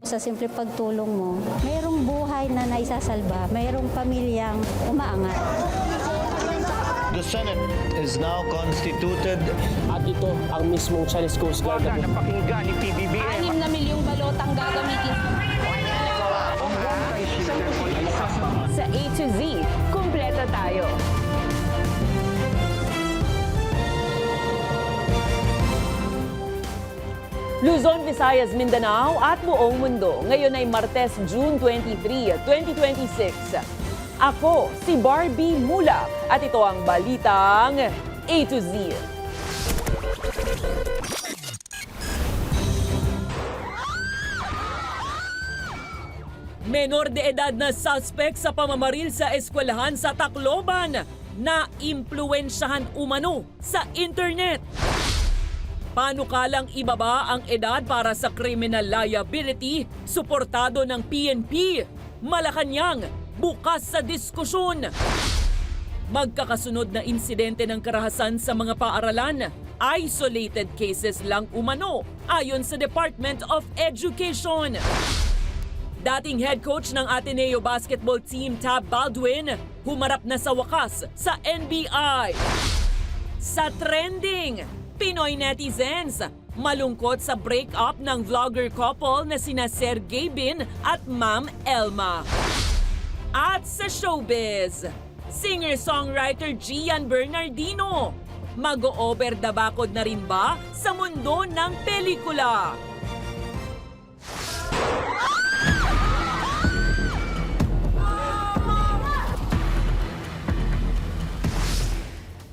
Sa simple pagtulong mo, mayroong buhay na naisasalba, mayroong pamilyang umaangat. The Senate is now constituted. At ito ang mismong Chinese Coast Guard. Wala na pakinggan ni PBBM. 6 na milyong balotang gagamitin sa A to Z. Kumpleto tayo. Luzon, Visayas, Mindanao at buong mundo. Ngayon ay Martes, June 23, 2026. Ako, si Barbie Mula at ito ang balitang A to Z. Menor de edad na suspect sa pamamaril sa eskwelahan sa Tacloban na impluwensyahan umano sa internet. Panukalang ibaba ang edad para sa criminal liability, suportado ng PNP. Malacanang, bukas sa diskusyon. Magkakasunod na insidente ng karahasan sa mga paaralan. Isolated cases lang umano, ayon sa Department of Education. Dating head coach ng Ateneo basketball team Tab Baldwin, humarap na sa wakas sa NBI. Sa trending, Pinoy netizens, malungkot sa breakup ng vlogger couple na sina Sergey Bin at Ma'am Elma. At sa showbiz, singer-songwriter Gian Bernardino, mag-o-overdabakod na rin ba sa mundo ng pelikula?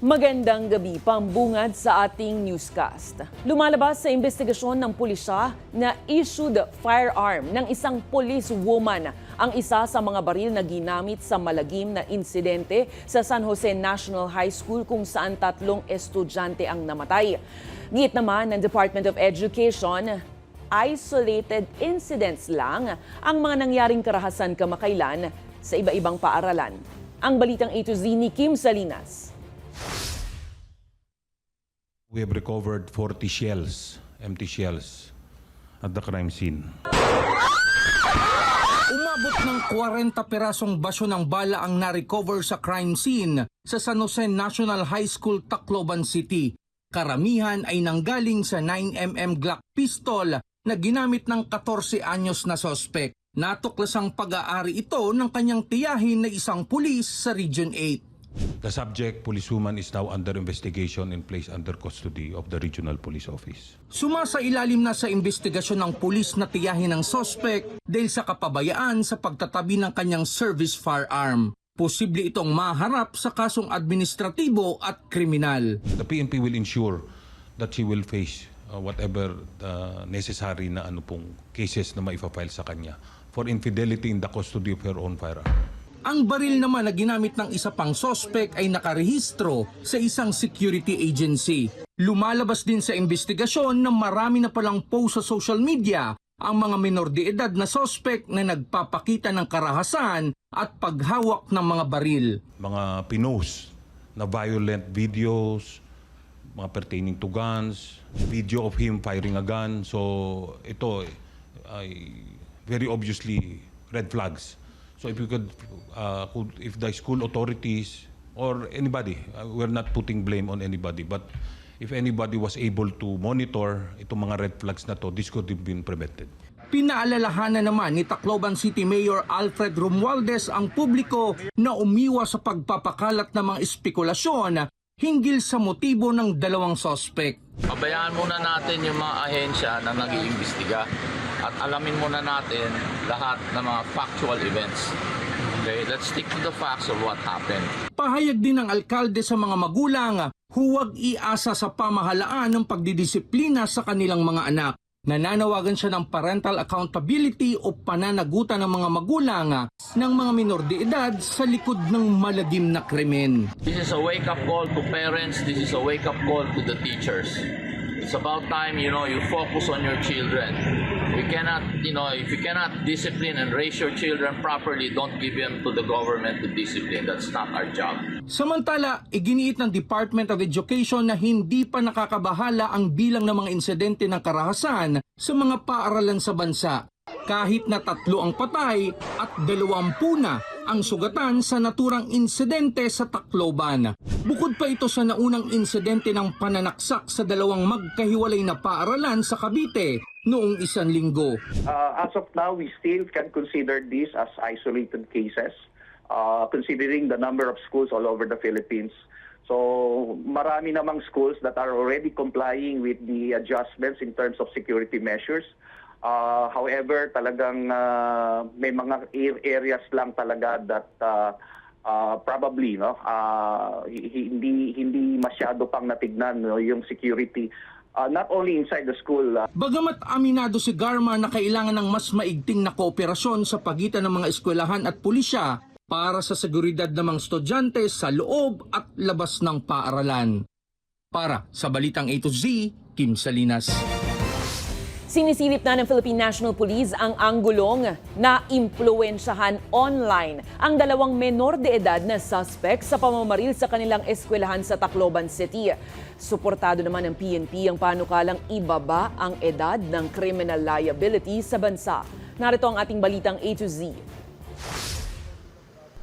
Magandang gabi, pambungad sa ating newscast. Lumalabas sa investigasyon ng pulisya na issued firearm ng isang police woman ang isa sa mga baril na ginamit sa malagim na insidente sa San Jose National High School kung saan 3 estudyante ang namatay. Git naman ng Department of Education, isolated incidents lang ang mga nangyaring karahasan kamakailan sa iba-ibang paaralan. Ang balitang A to Z ni Kim Salinas. We have recovered 40 shells, empty shells, at the crime scene. Umabot ng 40 pirasong basyo ng bala ang na-recover sa crime scene sa San Jose National High School, Tacloban City. Karamihan ay nanggaling sa 9mm Glock pistol na ginamit ng 14 anyos na sospek. Natuklasang pag-aari ito ng kanyang tiyahin na isang pulis sa Region 8. The subject, policewoman, is now under investigation and placed under custody of the Regional Police Office. Sumasailalim na sa investigasyon ng pulis na tiyahin ng sospek dahil sa kapabayaan sa pagtatabi ng kanyang service firearm. Posible itong maharap sa kasong administratibo at kriminal. The PNP will ensure that she will face whatever necessary na cases na maipafile sa kanya for infidelity in the custody of her own firearm. Ang baril naman na ginamit ng isa pang sospek ay nakarehistro sa isang security agency. Lumalabas din sa investigasyon na marami na palang post sa social media ang mga menor de edad na sospek na nagpapakita ng karahasan at paghawak ng mga baril. Mga pinost na violent videos, mga pertaining to guns, video of him firing a gun. So ito ay very obviously red flags. So if you could, if the school authorities or anybody, we're not putting blame on anybody, but if anybody was able to monitor itong mga red flags na to, this could have been prevented. Pinaalalahanan naman ni Tacloban City Mayor Alfred Romualdez ang publiko na umiwas sa pagpapakalat ng mga espekulasyon hinggil sa motibo ng dalawang sospek. Pabayaan muna natin yung mga ahensya na nag-iimbestiga at alamin muna natin lahat ng mga factual events. Okay, let's stick to the facts of what happened. Pahayag din ng alkalde sa mga magulang, huwag iasa sa pamahalaan ng pagdidisiplina sa kanilang mga anak. Nananawagan siya ng parental accountability o pananagutan ng mga magulang ng mga minor de edad sa likod ng malagim na krimen. This is a wake-up call to parents. This is a wake-up call to the teachers. It's about time, you focus on your children. We cannot, if you cannot discipline and raise your children properly, don't give them to the government to discipline. That's not our job. Samantala, iginiit ng Department of Education na hindi pa nakakabahala ang bilang ng mga insidente ng karahasan sa mga paaralan sa bansa. kahit na 3 ang patay at 20 na ang sugatan sa naturang insidente sa Tacloban. Bukod pa ito sa naunang insidente ng pananaksak sa 2 magkahiwalay na paaralan sa Cavite noong 1 linggo. As of now, we still can consider this as isolated cases, considering the number of schools all over the Philippines. So marami namang schools that are already complying with the adjustments in terms of security measures. However, talagang may mga areas lang talaga that probably hindi masyado pang natignan yung security. Not only inside the school. Bagamat aminado si Garma na kailangan ng mas maigting na kooperasyon sa pagitan ng mga eskwelahan at pulisya para sa seguridad ng mga estudyante sa loob at labas ng paaralan. Para sa Balitang A to Z, Kim Salinas. Sinisilip na ng Philippine National Police ang anggulong na impluwensyahan online ang 2 menor de edad na suspect sa pamamaril sa kanilang eskwelahan sa Tacloban City. Suportado naman ng PNP ang panukalang ibaba ang edad ng criminal liability sa bansa. Narito ang ating Balitang A to Z.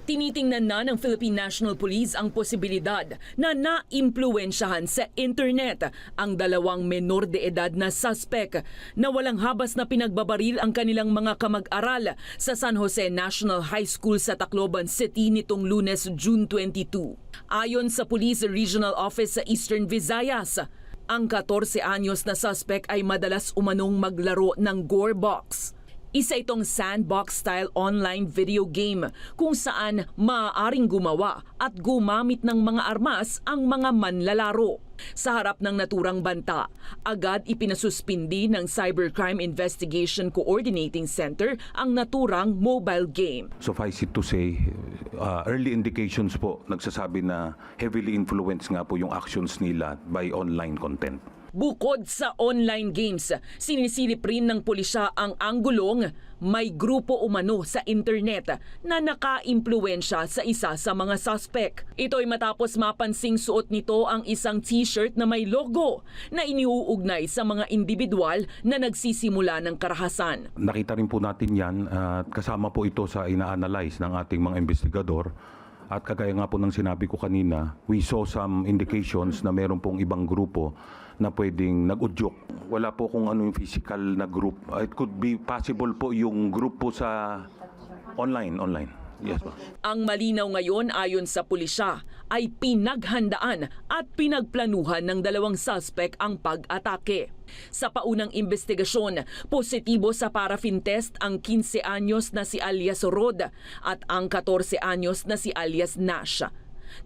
Tinitingnan na ng Philippine National Police ang posibilidad na naimpluwensyahan sa internet ang 2 menor de edad na suspect na walang habas na pinagbabaril ang kanilang mga kamag-aral sa San Jose National High School sa Tacloban City nitong Lunes, June 22. Ayon sa Police Regional Office sa Eastern Visayas, ang 14 anyos na suspect ay madalas umanong maglaro ng Gore Box. Isa itong sandbox-style online video game kung saan maaaring gumawa at gumamit ng mga armas ang mga manlalaro. Sa harap ng naturang banta, agad ipinasuspindi ng Cybercrime Investigation Coordinating Center ang naturang mobile game. Suffice it to say, early indications po nagsasabi na heavily influenced nga po yung actions nila by online content. Bukod sa online games, sinisilip rin ng pulisya ang anggulong may grupo umano sa internet na naka-impluwensya sa isa sa mga suspect. Ito ay matapos mapansing suot nito ang isang t-shirt na may logo na iniuugnay sa mga individual na nagsisimula ng karahasan. Nakita rin po natin yan at kasama po ito sa ina-analyze ng ating mga investigador. At kagaya nga po ng sinabi ko kanina, we saw some indications na meron pong ibang grupo na pwedeng nag-udyok. Wala po kung ano yung physical na group. It could be possible po yung group po sa online. Yes po. Ang malinaw ngayon ayon sa pulisya ay pinaghandaan at pinagplanuhan ng 2 suspect ang pag-atake. Sa paunang investigasyon, positibo sa paraffin test ang 15 anyos na si alias Rod at ang 14 anyos na si alias Nash.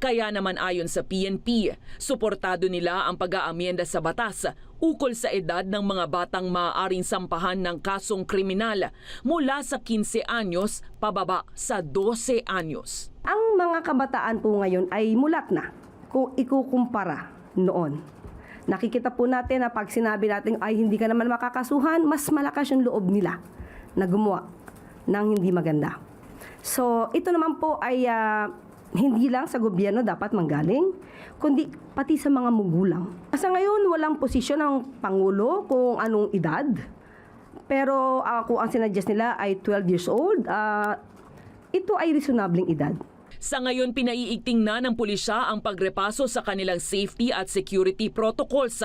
Kaya naman ayon sa PNP, suportado nila ang pag-aamyenda sa batas ukol sa edad ng mga batang maaaring sampahan ng kasong kriminal mula sa 15 anyos pababa sa 12 anyos. Ang mga kabataan po ngayon ay mulat na kung ikukumpara noon. Nakikita po natin na pag sinabi natin ay hindi ka naman makakasuhan, mas malakas yung loob nila na gumawa ng hindi maganda. So ito naman po ay hindi lang sa gobyerno dapat manggaling, kundi pati sa mga magulang. Sa ngayon, walang posisyon ng Pangulo kung anong edad. Pero kung ang sinuggest nila ay 12 years old, ito ay reasonabling edad. Sa ngayon, pinaiigting na ng pulisya ang pagrepaso sa kanilang safety at security protocols.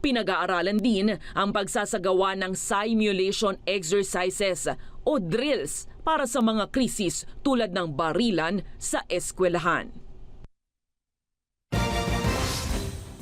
Pinag-aaralan din ang pagsasagawa ng simulation exercises o drills para sa mga krisis tulad ng barilan sa eskwelahan.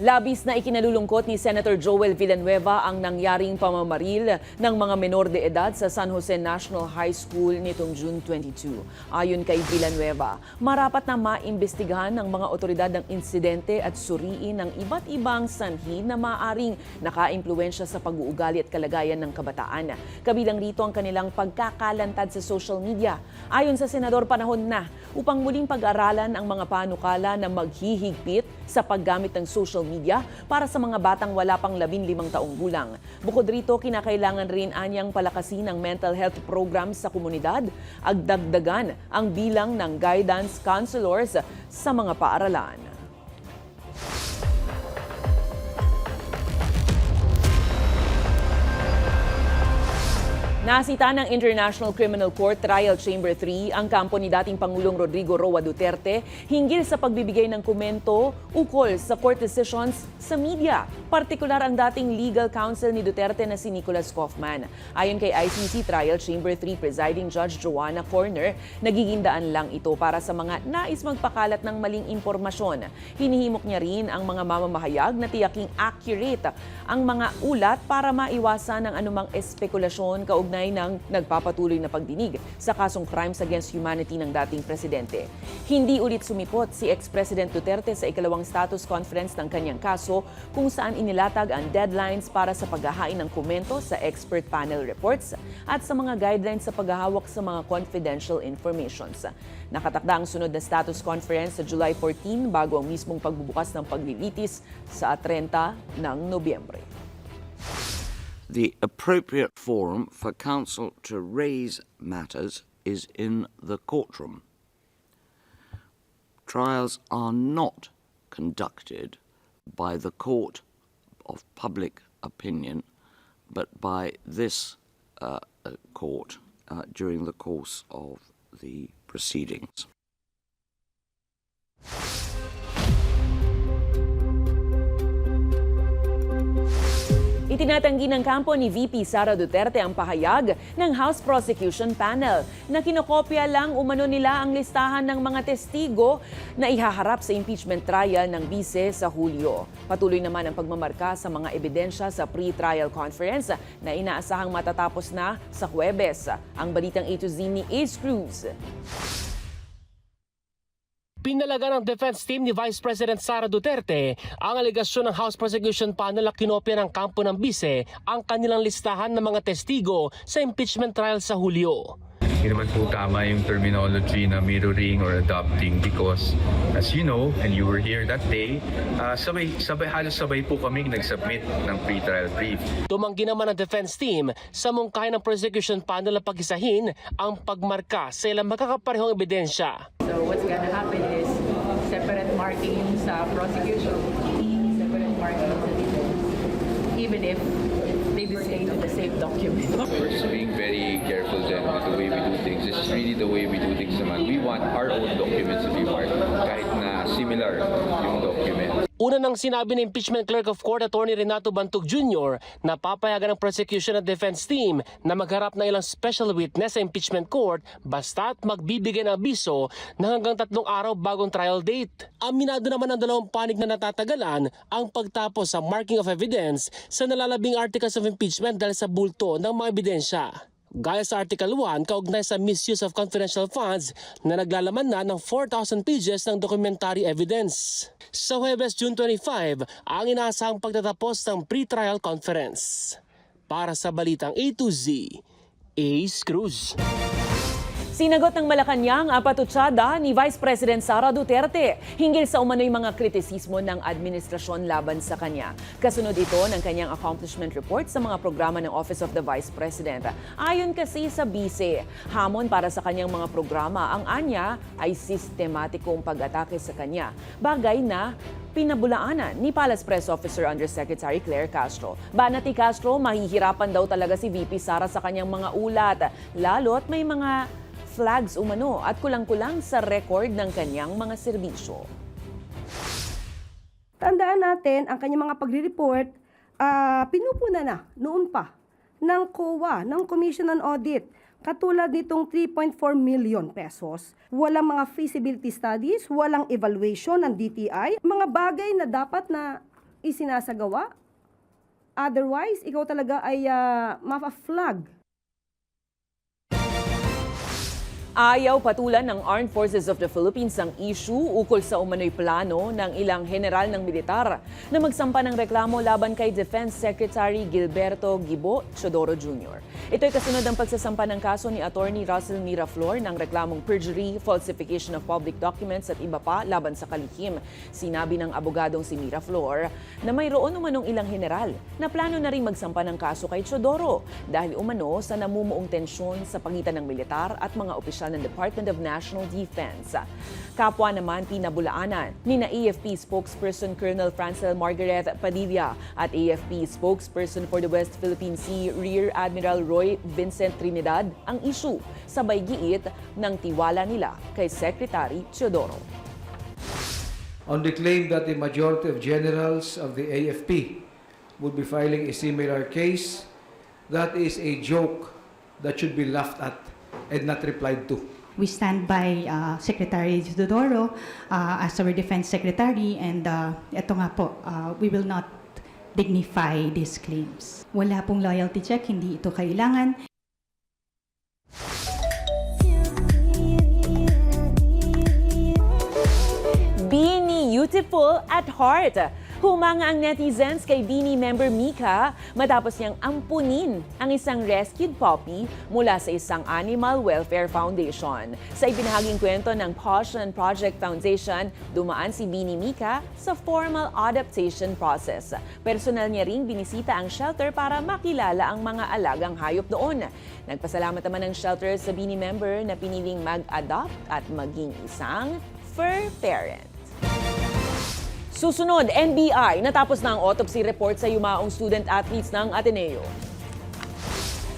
Labis na ikinalulungkot ni Senator Joel Villanueva ang nangyaring pamamaril ng mga menor de edad sa San Jose National High School nitong June 22. Ayon kay Villanueva, marapat na maimbestigahan ng mga otoridad ng insidente at suriin ang iba't ibang sanhi na maaring nakaimpluwensya sa pag-uugali at kalagayan ng kabataan. Kabilang rito ang kanilang pagkakalantad sa social media. Ayon sa senador, panahon na upang muling pag-aralan ang mga panukala na maghihigpit sa paggamit ng social media para sa mga batang wala pang 15 taong gulang. Bukod rito, kinakailangan rin anyang palakasin ang mental health programs sa komunidad at dagdagan ang bilang ng guidance counselors sa mga paaralan. Nasita ng International Criminal Court Trial Chamber 3 ang kampo ni dating Pangulong Rodrigo Roa Duterte hinggil sa pagbibigay ng komento ukol sa court decisions sa media. Partikular ang dating legal counsel ni Duterte na si Nicholas Kaufman. Ayon kay ICC Trial Chamber 3 Presiding Judge Joanna Corner, nagiging daan lang ito para sa mga nais magpakalat ng maling impormasyon. Hinihimok niya rin ang mga mamamahayag na tiyaking accurate ang mga ulat para maiwasan ang anumang espekulasyon kaugnay ng nagpapatuloy na pagdinig sa kasong crimes against humanity ng dating presidente. Hindi ulit sumipot si ex-President Duterte sa ikalawang status conference ng kanyang kaso kung saan inilatag ang deadlines para sa paghahain ng komento sa expert panel reports at sa mga guidelines sa paghahawak sa mga confidential informations. Nakatakda ang sunod na status conference sa July 14 bago ang mismong pagbubukas ng paglilitis sa 30 ng Nobyembre. The appropriate forum for counsel to raise matters is in the courtroom. Trials are not conducted by the court of public opinion, but by this court during the course of the proceedings. Itinatanggi ng kampo ni VP Sara Duterte ang pahayag ng House Prosecution Panel na kinokopya lang umano nila ang listahan ng mga testigo na ihaharap sa impeachment trial ng bise sa Hulyo. Patuloy naman ang pagmamarka sa mga ebidensya sa pre-trial conference na inaasahang matatapos na sa Huwebes. Ang balitang A to Z ni Ace Cruz. Pinalaga ng defense team ni Vice President Sara Duterte ang alegasyon ng House Prosecution Panel na kinopya ng kampo ng bise ang kanilang listahan ng mga testigo sa impeachment trial sa Hulyo. Hindi naman po tama yung terminology na mirroring or adopting because as you know, and you were here that day, halos sabay po kaming nag-submit ng pre-trial brief. Tumanggi naman ang defense team sa mungkahi ng prosecution panel na pag-isahin ang pagmarka sa ilang magkakaparehong ebidensya. So what's gonna happen is separate marking sa prosecution, separate marking sa defense, even if they say the same document. We're just being very careful then with the way we do things. This is really the way we do things naman. We want our own documents to be marked kahit na similar yung document. Una nang sinabi ng Impeachment Clerk of Court Attorney Renato Bantug Jr. na papayagan ng prosecution at defense team na magharap ng ilang special witness sa impeachment court basta't magbibigay ng abiso na hanggang 3 araw bagong trial date. Aminado naman ang dalawang panig na natatagalan ang pagtapos sa marking of evidence sa nalalabing articles of impeachment dahil sa bulto ng mga ebidensya. Gaya sa Article 1, kaugnay sa misuse of confidential funds na naglalaman na ng 4,000 pages ng documentary evidence. Sa Huwebes, June 25, ang inaasahang pagtatapos ng pre-trial conference. Para sa Balitang A to Z, Ace Cruz. Sinagot ng Malacanang ang patutsada ni Vice President Sara Duterte hinggil sa umano'y mga kritisismo ng administrasyon laban sa kanya. Kasunod ito ng kanyang accomplishment report sa mga programa ng Office of the Vice President. Ayon kasi sa bise, hamon para sa kanyang mga programa ang anya ay sistematikong pag-atake sa kanya. Bagay na pinabulaanan ni Palace Press Officer Undersecretary Claire Castro. Banat ni Castro, mahihirapan daw talaga si VP Sara sa kanyang mga ulat, lalo't may mga flags umano at kulang-kulang sa record ng kanyang mga serbisyo. Tandaan natin, ang kanyang mga pagre-report, pinupuna na noon pa ng COA, ng Commission on Audit. Katulad nitong 3.4 million pesos. Walang mga feasibility studies, walang evaluation ng DTI, mga bagay na dapat na isinasagawa. Otherwise, ikaw talaga ay mapa-flag. Ayaw patulan ng Armed Forces of the Philippines ang issue ukol sa umano'y plano ng ilang general ng militar na magsampa ng reklamo laban kay Defense Secretary Gilberto Gibo Chodoro Jr. Ito'y kasunod ng pagsasampa ng kaso ni Attorney Russell Miraflor ng reklamong perjury, falsification of public documents at iba pa laban sa kalihim. Sinabi ng abogadong si Miraflor na mayroon umanong ilang general na plano na rin magsampa ng kaso kay Chodoro dahil umano sa namumuong tensyon sa pagitan ng militar at mga opisyal ng Department of National Defense. Kapwa naman pinabulaanan ni na AFP spokesperson Colonel Francel Margaret Padilla at AFP spokesperson for the West Philippine Sea Rear Admiral Roy Vincent Trinidad ang issue sabay giit ng tiwala nila kay Secretary Teodoro. On the claim that the majority of generals of the AFP would be filing a similar case, that is a joke that should be laughed at and not replied to. We stand by Secretary Teodoro as our Defense Secretary, and ito nga po, we will not dignify these claims. Wala pong loyalty check, hindi ito kailangan. Beautiful at heart. Humanga ang netizens kay Bini member Mika matapos niyang ampunin ang isang rescued puppy mula sa isang animal welfare foundation. Sa ibinahaging kwento ng Passion Project Foundation, dumaan si Bini Mika sa formal adaptation process. Personal niya ring binisita ang shelter para makilala ang mga alagang hayop doon. Nagpasalamat naman ang shelter sa Bini member na piniling mag-adopt at maging isang fur parent. Susunod, NBI, natapos na ang autopsy report sa yumaong student-athletes ng Ateneo.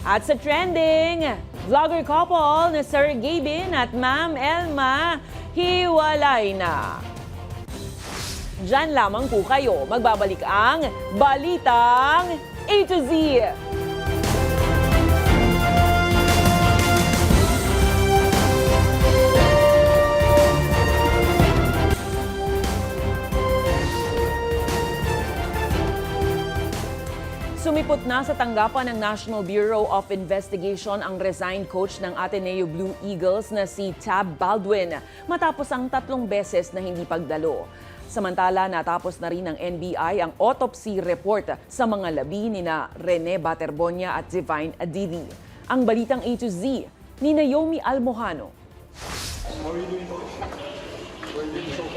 At sa trending, vlogger couple na Sir Gabin at Ma'am Elma, hiwalay na. Diyan lamang po kayo, magbabalik ang Balitang A to Z. Sumipot na sa tanggapan ng National Bureau of Investigation ang resigned coach ng Ateneo Blue Eagles na si Tab Baldwin matapos ang 3 beses na hindi pagdalo. Samantala, natapos na rin ng NBI ang autopsy report sa mga labi ni na Rene Baterbonia at Divine Adili. Ang Balitang A to Z ni Naomi Almojano.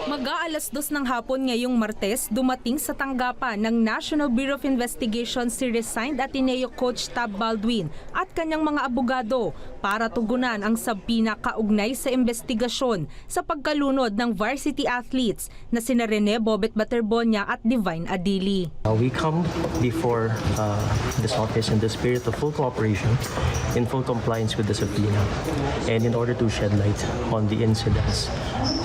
Mag-aalas 2 ng hapon ngayong Martes, dumating sa tanggapan ng National Bureau of Investigation si resigned Ateneo coach Tab Baldwin at kanyang mga abogado para tugunan ang sabpina kaugnay sa investigasyon sa pagkalunod ng varsity athletes na sina Rene Bobet Baterbonia at Divine Adili. We come before this office in the spirit of full cooperation, in full compliance with the subpoena, and in order to shed light on the incidents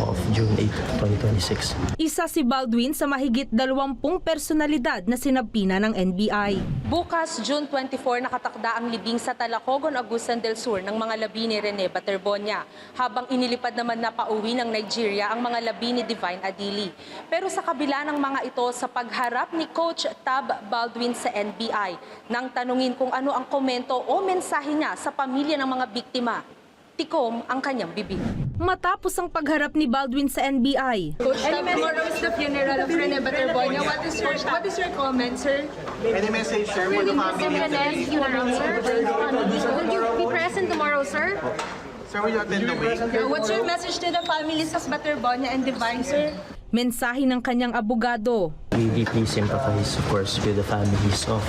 of June 8, 2026. Isa si Baldwin sa mahigit 20 personalidad na sinabpina ng NBI. Bukas, June 24, nakatakda ang libing sa Talacogon, Agusan del Sur ng mga labi ni Rene Baterbonia, habang inilipad naman na pauwi ng Nigeria ang mga labi ni Divine Adili. Pero sa kabila ng mga ito, sa pagharap ni Coach Tab Baldwin sa NBI, nang tanungin kung ano ang komento o mensahe niya sa pamilya ng mga biktima, tikom ang kanyang bibig. Matapos ang pagharap ni Baldwin sa NBI. Coach, tomorrow is the funeral of Rene Baterbonia. What is your comment, sir? Any message, sir, for the family? Will you be present tomorrow, sir? Sir, will you attend the wake? What's your message to the families of Baterbonia and Divine, sir? Mensahe ng kanyang abogado. We deeply sympathize, of course, with the families of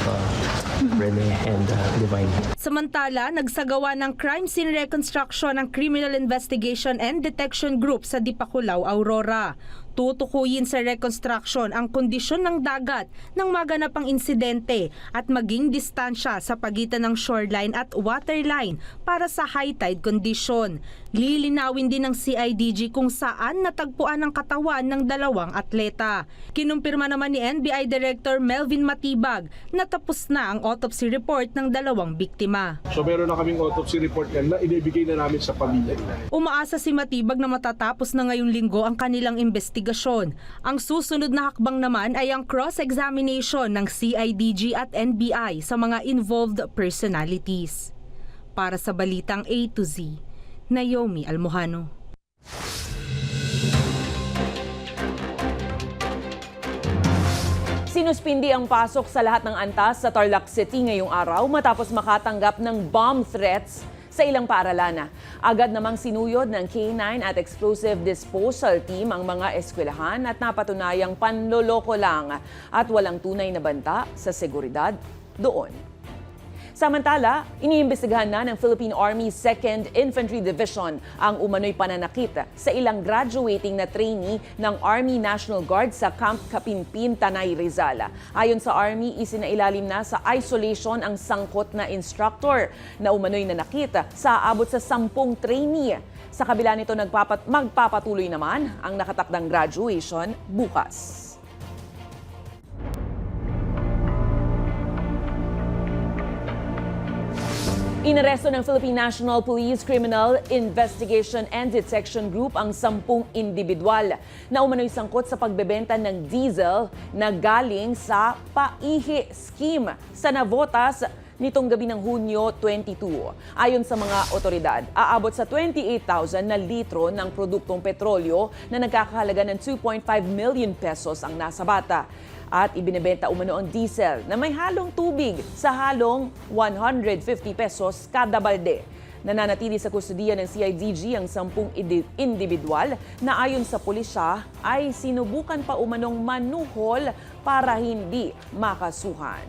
Rene and Divine. Samantala, nagsagawa ng crime scene reconstruction ang Criminal Investigation and Detection Group sa Dipakulaw, Aurora. Tutukuyin sa reconstruction ang kondisyon ng dagat nang maganap ang insidente at maging distansya sa pagitan ng shoreline at waterline para sa high tide condition. Lilinawin din ng CIDG kung saan natagpuan ang katawan ng 2 atleta. Kinumpirma naman ni NBI Director Melvin Matibag na tapos na ang autopsy report ng 2 biktima. So meron na kaming autopsy report yan na inibigay na namin sa pamilya nila. Umaasa si Matibag na matatapos na ngayong linggo ang kanilang investigasyon. Ang susunod na hakbang naman ay ang cross-examination ng CIDG at NBI sa mga involved personalities. Para sa Balitang A to Z, Naomi Almojano. Sinuspindi ang pasok sa lahat ng antas sa Tarlac City ngayong araw matapos makatanggap ng bomb threats sa ilang paaralan. Agad namang sinuyod ng K9 at Explosive Disposal Team ang mga eskwelahan at napatunayang panloloko lang at walang tunay na banta sa seguridad doon. Samantala, iniimbestigahan na ng Philippine Army 2nd Infantry Division ang umano'y pananakit sa ilang graduating na trainee ng Army National Guard sa Camp Kapinpin, Tanay, Rizal. Ayon sa Army, isinailalim na sa isolation ang sangkot na instructor na umano'y nanakit sa aabot sa 10 trainee. Sa kabila nito, magpapatuloy naman ang nakatakdang graduation bukas. Inaresto ng Philippine National Police Criminal Investigation and Detection Group ang 10 individual na umano'y sangkot sa pagbebenta ng diesel na galing sa paihi scheme sa Navotas nitong gabi ng Hunyo 22. Ayon sa mga otoridad, aabot sa 28,000 na litro ng produktong petrolyo na nagkakahalaga ng 2.5 million pesos ang nasa bata. At ibinebenta umano ang diesel na may halong tubig sa halong 150 pesos kada balde. Nananatili sa kustudiya ng CIDG ang 10 individual na ayon sa pulisya ay sinubukan pa umanong manuhol para hindi makasuhan.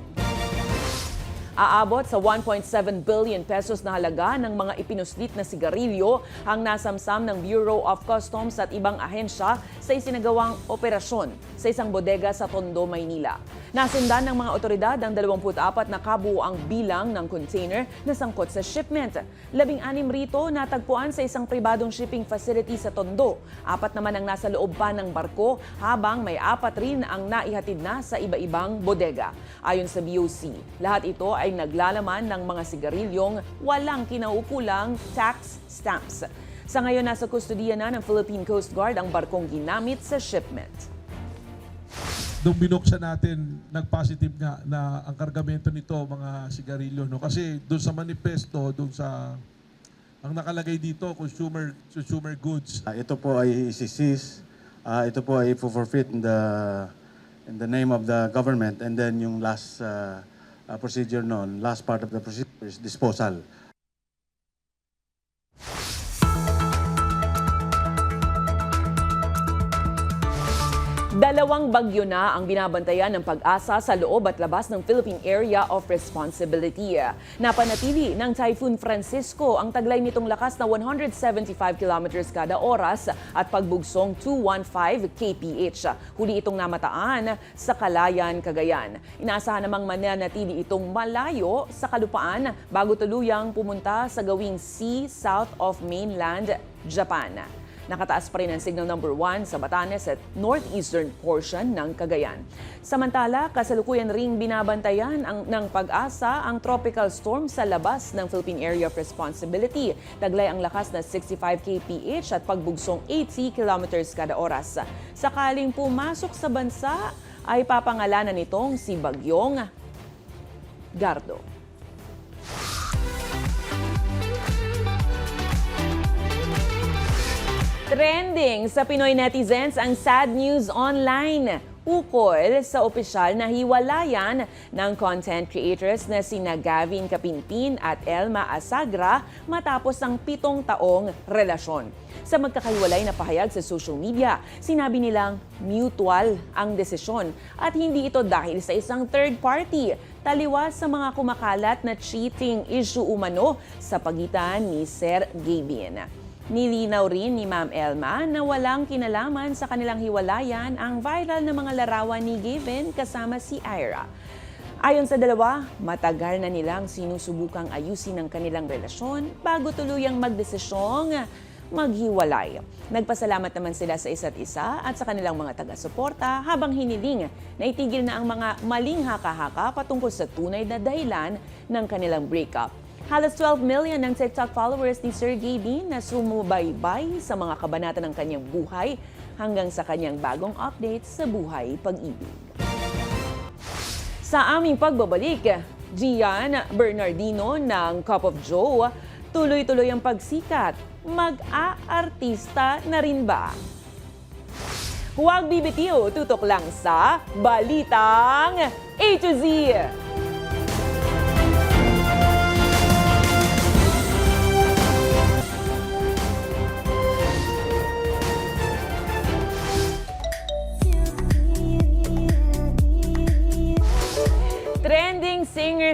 Aabot sa 1.7 billion pesos na halaga ng mga ipinuslit na sigarilyo ang nasamsam ng Bureau of Customs at ibang ahensya sa isinagawang operasyon sa isang bodega sa Tondo, Maynila. Nasundan ng mga otoridad ang 24 na kabuuang bilang ng container na sangkot sa shipment. 16 rito natagpuan sa isang pribadong shipping facility sa Tondo. 4 naman ang nasa loob pa ng barko habang may 4 rin ang naihatid na sa iba-ibang bodega. Ayon sa BOC, lahat ito ay naglalaman ng mga sigarilyong walang kinaukulang tax stamps. Sa ngayon, nasa kustudiya na ng Philippine Coast Guard ang barkong ginamit sa shipment. Nung binuksan natin, nag-positive nga na ang kargamento nito mga sigarilyo. No? Kasi doon sa manifesto, doon sa ang nakalagay dito, consumer goods. Ito po ay isi-seize. Ito po ay forfeit in the name of the government. And then yung last procedure noon, last part of the procedure is disposal. Dalawang bagyo na ang binabantayan ng Pag-asa sa loob at labas ng Philippine Area of Responsibility. Napanatili ng Typhoon Francisco ang taglay nitong lakas na 175 kilometers kada oras at pagbugsong 215 kph. Huli itong namataan sa Calayan, Cagayan. Inaasahan namang mananatili itong malayo sa kalupaan bago tuluyang pumunta sa gawing sea south of mainland Japan. Nakataas pa rin ang signal number 1 sa Batanes at northeastern portion ng Cagayan. Samantala, kasalukuyan ring binabantayan ng Pag-asa ang tropical storm sa labas ng Philippine Area of Responsibility. Taglay ang lakas na 65 kph at pagbugsong 80 kilometers kada oras. Sakaling pumasok sa bansa, ay papangalanan nitong si Bagyong Gardo. Trending sa Pinoy netizens ang sad news online ukol sa opisyal na hiwalayan ng content creators na sina Gavin Kapinpin at Elma Asagra matapos ang 7 taong relasyon. Sa magkakahiwalay na pahayag sa social media, sinabi nilang mutual ang desisyon at hindi ito dahil sa isang third party. Taliwas sa mga kumakalat na cheating issue umano sa pagitan ni Sir Gavin. Nilinaw rin ni Ma'am Elma na walang kinalaman sa kanilang hiwalayan ang viral na mga larawan ni Gavin kasama si Ira. Ayon sa dalawa, matagal na nilang sinusubukang ayusin ang kanilang relasyon bago tuluyang magdesisyong maghiwalay. Nagpasalamat naman sila sa isa't isa at sa kanilang mga taga-suporta habang hiniling na itigil na ang mga maling haka-haka patungkol sa tunay na dahilan ng kanilang breakup. Halos 12 million ng TikTok followers ni Sir Gavin na sumubaybay sa mga kabanata ng kanyang buhay hanggang sa kanyang bagong update sa buhay pag-ibig. Sa aming pagbabalik, Gian Bernardino ng Cup of Joe, tuloy-tuloy ang pagsikat. Mag-aartista na rin ba? Huwag bibitiw, tutok lang sa Balitang A to Z.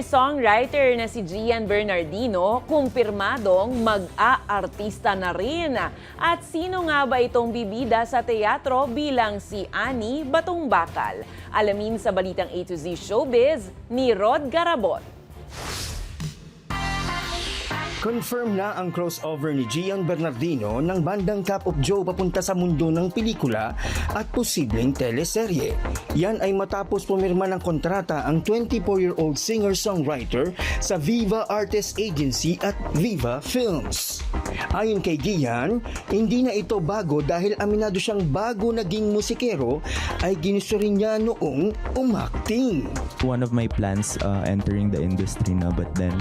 singer-songwriter na si Gian Bernardino, kumpirmadong mag-aartista na rin. At sino nga ba itong bibida sa teatro bilang si Ani Batungbakal? Alamin sa balitang A to Z Showbiz ni Rod Garabon. Confirm na ang crossover ni Gian Bernardino ng bandang Cup of Joe papunta sa mundo ng pelikula at posibleng teleserye. Yan ay matapos pumirma ng kontrata ang 24-year-old singer-songwriter sa Viva Artist Agency at Viva Films. Ayon kay Gian, hindi na ito bago dahil aminado siyang bago naging musikero ay ginusto rin niya noong umakting. One of my plans entering the industry na, but then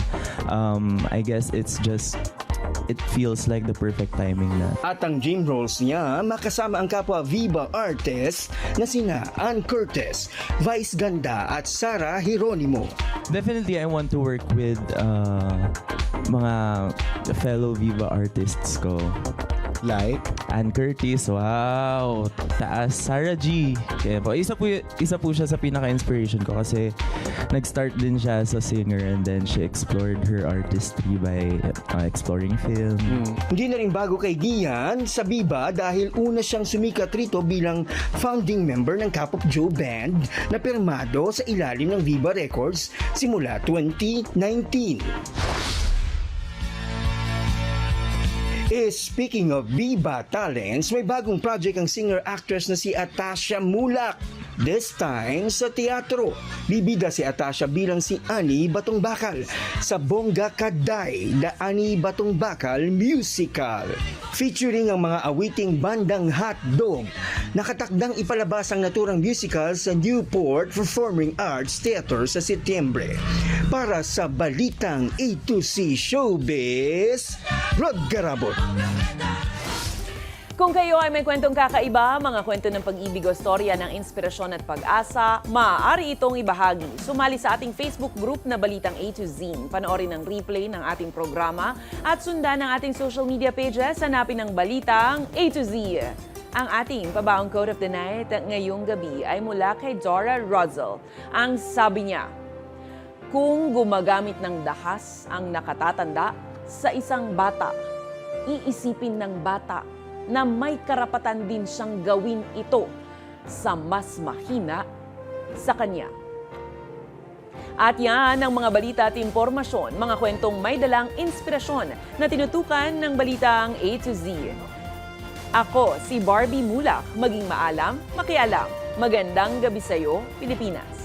I guess it feels like the perfect timing na. At ang dream roles niya, makasama ang kapwa Viva artists na sina Ann Curtis, Vice Ganda at Sarah Hieronimo. Definitely, I want to work with mga fellow Viva artists ko. Like Ann Curtis, wow, taas. Sarah G. Kaya po, isa po siya sa pinaka-inspiration ko kasi nag-start din siya as a singer and then she explored her artistry by exploring film. Hindi na rin bago kay Gian sa Viva dahil una siyang sumikat rito bilang founding member ng Cup of Joe Band na pirmado sa ilalim ng Viva Records simula 2019. Speaking of Viva talents, may bagong project ang singer-actress na si Atasha Mulak. This time sa teatro. Bibida si Atasha bilang si Ani Batungbakal sa Bongga Kaday, The Ani Batungbakal Musical. Featuring ang mga awiting bandang Hotdog. Nakatakdang ipalabas ang naturang musical sa Newport Performing Arts Theater sa Setyembre. Para sa balitang A to Z Showbiz, Rod Garabon. Kung kayo ay may kwentong kakaiba, mga kwento ng pag-ibig o storya ng inspirasyon at pag-asa, maaari itong ibahagi. Sumali sa ating Facebook group na Balitang A to Z. Panoorin ang replay ng ating programa at sundan ang ating social media pages. Hanapin ang Balitang A to Z. Ang ating pabaong quote of the night ngayong gabi ay mula kay Dora Russell. Ang sabi niya, kung gumagamit ng dahas ang nakatatanda sa isang bata, iisipin ng bata na may karapatan din siyang gawin ito sa mas mahina sa kanya. At yan ang mga balita at impormasyon, mga kwentong may dalang inspirasyon na tinutukan ng Balitang A to Z. Ako si Barbie Mulak, maging maalam, makialam. Magandang gabi sa'yo, Pilipinas.